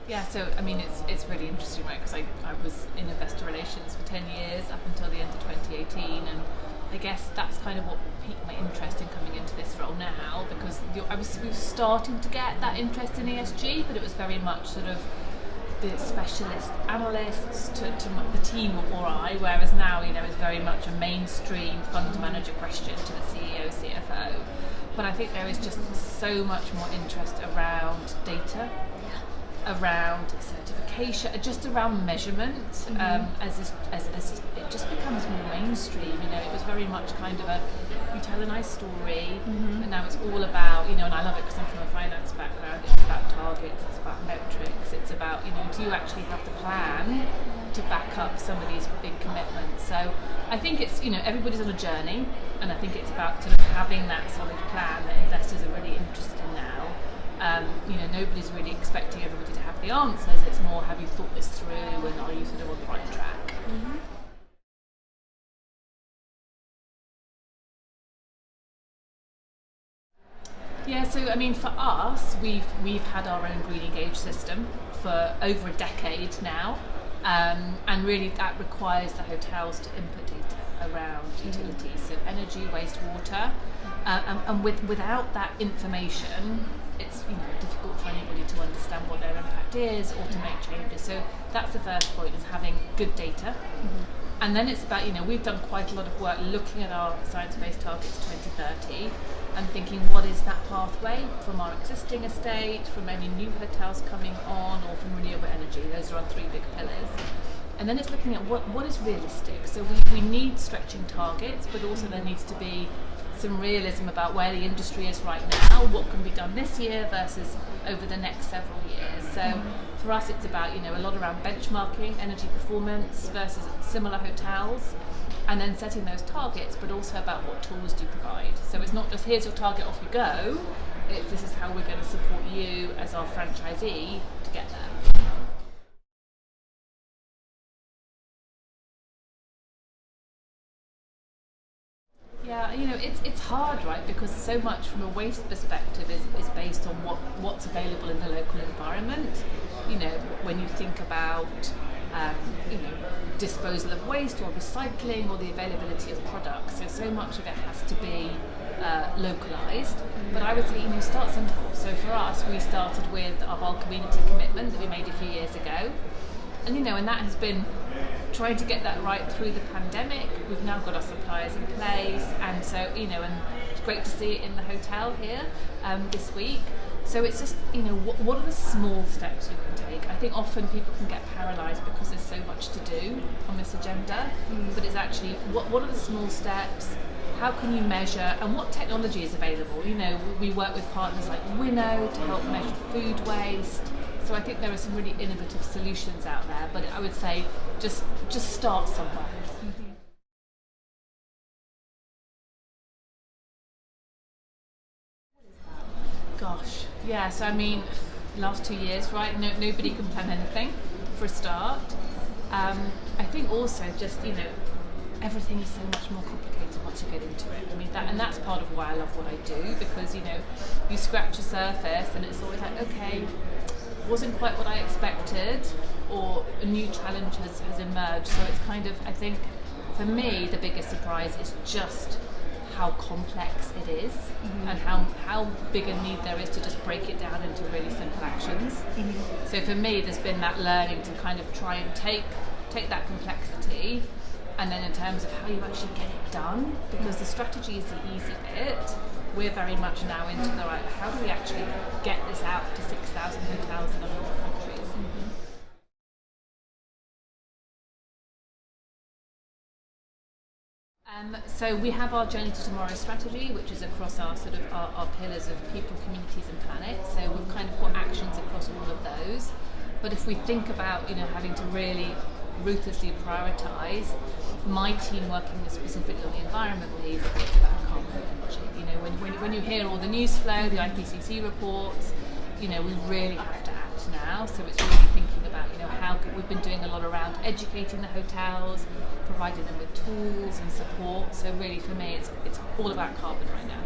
Yeah, so I mean, it's really interesting, right? Because I was in investor relations for 10 years up until the end of 2018, and I guess that's kind of what piqued my interest in coming into this role now, because we were starting to get that interest in ESG, but it was very much sort of the specialist analysts to the team or I, whereas now, it's very much a mainstream fund manager question to the CEO, CFO. But I think there is just so much more interest around data, around certification, just around measurement, as it just becomes more mainstream. It was very much kind of you tell a nice story, and now it's all about, and I love it because I'm from a finance background, it's about targets, it's about metrics, it's about, do you actually have the plan to back up some of these big commitments? So I think it's, everybody's on a journey, and I think it's about sort of having that solid plan that investors are really interested in now. Nobody's really expecting everybody to have the answers. It's more, have you thought this through, and are you sort of on the right track? Yeah, so I mean, for us, we've had our own green engage system for over a decade now, and really that requires the hotels to input data around utilities, so energy, wastewater, and without that information, it's difficult for anybody to understand what their impact is or to make changes. So that's the first point, is having good data. And then it's about, we've done quite a lot of work looking at our science-based targets 2030 and thinking, what is that pathway from our existing estate, from any new hotels coming on, or from renewable energy? Those are our three big pillars. And then it's looking at what is realistic. So we need stretching targets, but also there needs to be some realism about where the industry is right now, what can be done this year versus over the next several years. So for us, it's about, a lot around benchmarking energy performance versus similar hotels, and then setting those targets, but also about what tools do you provide. So it's not just, here's your target, off you go. This is how we're going to support you as our franchisee to get there. Yeah, it's hard, right? Because so much from a waste perspective is based on what's available in the local environment. When you think about disposal of waste or recycling or the availability of products, so much of it has to be localised. But I would say, start simple. So for us, we started with our bulk community commitment that we made a few years ago, and that has been trying to get that right through the pandemic. We've now got our suppliers in place, and so and it's great to see it in the hotel here this week. So it's just what are the small steps you can take? I think often people can get paralysed because there's so much to do on this agenda, but it's actually what are the small steps? How can you measure, and what technology is available? We work with partners like Winnow to help measure food waste. So I think there are some really innovative solutions out there, but I would say just start somewhere. Gosh, yeah. So I mean, last 2 years, right? Nobody can plan anything for a start. I think also just everything is so much more complicated once you get into it. I mean, that's part of why I love what I do, because you scratch the surface and it's always like, okay, wasn't quite what I expected, or a new challenge has emerged. So it's kind of, I think, for me, the biggest surprise is just how complex it is, and how big a need there is to just break it down into really simple actions. So for me, there's been that learning to kind of try and take that complexity, and then in terms of how you actually get it done, because the strategy is the easy bit. We're very much now into the right, how do we actually get this out to 6,000 hotels in 100 countries? So we have our Journey to Tomorrow strategy, which is across our sort of our pillars of people, communities and planet. So we've kind of got actions across all of those. But if we think about having to really ruthlessly prioritise, my team working specifically on the environment piece, it's about carbon energy. When you hear all the news flow, the IPCC reports, we really have to act now. So it's really thinking about we've been doing a lot around educating the hotels, providing them with tools and support. So really for me, it's all about carbon right now.